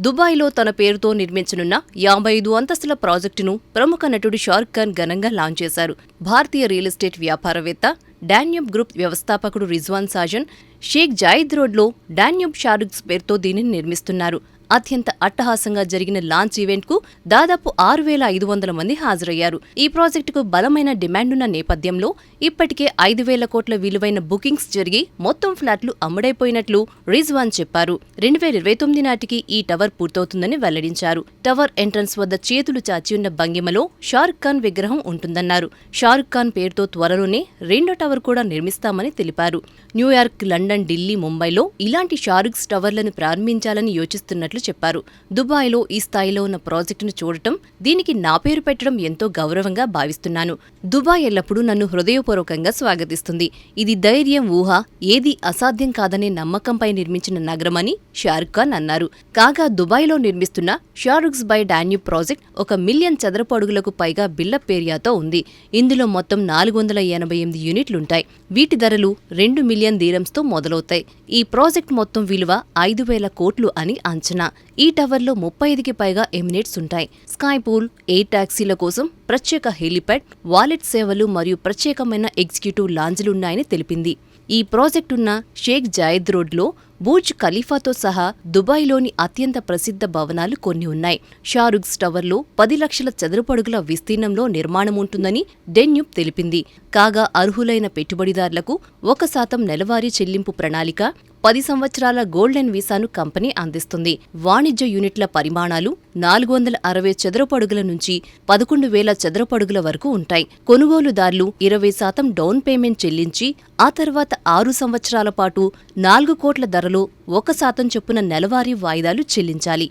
దుబాయ్లో తన పేరుతో నిర్మించనున్న 55 అంతస్తుల ప్రాజెక్టును ప్రముఖ నటుడు షారుఖ్ ఖాన్ ఘనంగా లాంచ్ చేశారు. భారతీయ రియల్ ఎస్టేట్ వ్యాపారవేత్త, డాన్యూబ్ గ్రూప్ వ్యవస్థాపకుడు రిజ్వాన్ సాజన్ షేక్ జాయిద్ రోడ్లో డాన్యూబ్ షారుఖ్స్ పేరుతో దీనిని నిర్మిస్తున్నారు. అత్యంత అట్టహాసంగా జరిగిన లాంచ్ ఈవెంట్కు దాదాపు 6,500 మంది హాజరయ్యారు. ఈ ప్రాజెక్టుకు బలమైన డిమాండున్న నేపథ్యంలో ఇప్పటికే 5,000 కోట్ల విలువైన బుకింగ్స్ జరిగి మొత్తం ఫ్లాట్లు అమ్ముడైపోయినట్లు రిజ్వాన్ చెప్పారు. 2029 నాటికి ఈ టవర్ పూర్తవుతుందని వెల్లడించారు. టవర్ ఎంట్రన్స్ వద్ద చేతులు చాచి ఉన్న భంగిమలో షారుఖ్ ఖాన్ విగ్రహం ఉంటుందన్నారు. షారుఖ్ ఖాన్ పేరుతో త్వరలోనే రెండో టవర్ కూడా నిర్మిస్తామని తెలిపారు. న్యూయార్క్, లండన్, ఢిల్లీ, ముంబైలో ఇలాంటి షారుఖ్స్ టవర్లను ప్రారంభించాలని యోచిస్తున్నట్లు చెప్పారు. దుబాయ్లో ఈ స్థాయిలో ఉన్న ప్రాజెక్టును చూడటం, దీనికి నా పేరు పెట్టడం ఎంతో గౌరవంగా భావిస్తున్నాను. దుబాయ్ ఎల్లప్పుడూ నన్ను హృదయపూర్వకంగా స్వాగతిస్తుంది. ఇది ధైర్యం, ఊహ, ఏదీ అసాధ్యం కాదనే నమ్మకంపై నిర్మించిన నగరమని షారుఖ్ ఖాన్ అన్నారు. కాగా దుబాయ్లో నిర్మిస్తున్న షారుఖ్స్ బై డాన్యూబ్ ప్రాజెక్ట్ 1 మిలియన్ చదరపు అడుగులకు పైగా బిల్డప్ ఏరియాతో ఉంది. ఇందులో మొత్తం 488 యూనిట్లుంటాయి. వీటి ధరలు 2 మిలియన్ దీరమ్స్తో మొదలవుతాయి. ఈ ప్రాజెక్ట్ మొత్తం విలువ 5,000 కోట్లు అని అంచనా. ఈ టవర్లో 35కి పైగా ఎమినేట్స్ ఉంటాయి. స్కై పూల్, ఎయిర్ టాక్సీల కోసం ప్రత్యేక హెలిప్యాడ్, వాలెట్ సేవలు మరియు ప్రత్యేకమైన ఎగ్జిక్యూటివ్ లాంజ్లున్నాయని తెలిపింది. ఈ ప్రాజెక్టున్న షేక్ జాయిద్ రోడ్లో బుర్జ్ ఖలీఫాతో సహా దుబాయ్లోని అత్యంత ప్రసిద్ధ భవనాలు కొన్ని ఉన్నాయి. షారుఖ్స్ టవర్లో 10 లక్షల చదరపు అడుగుల విస్తీర్ణంలో నిర్మాణం ఉంటుందని డాన్యూబ్ తెలిపింది. కాగా అర్హులైన పెట్టుబడిదారులకు 1% నెలవారీ చెల్లింపు ప్రణాళిక, 10 సంవత్సరాల గోల్డెన్ వీసాను కంపెనీ అందిస్తుంది. వాణిజ్య యూనిట్ల పరిమాణాలు 460 చదరపు అడుగుల నుంచి 11,000 చదరపు అడుగుల వరకు ఉంటాయి. కొనుగోలుదారులు 20% డౌన్ పేమెంట్ చెల్లించి ఆ తర్వాత 6 సంవత్సరాల పాటు 4 కోట్ల ధరలో 1% చొప్పున నెలవారీ వాయిదాలు చెల్లించాలి.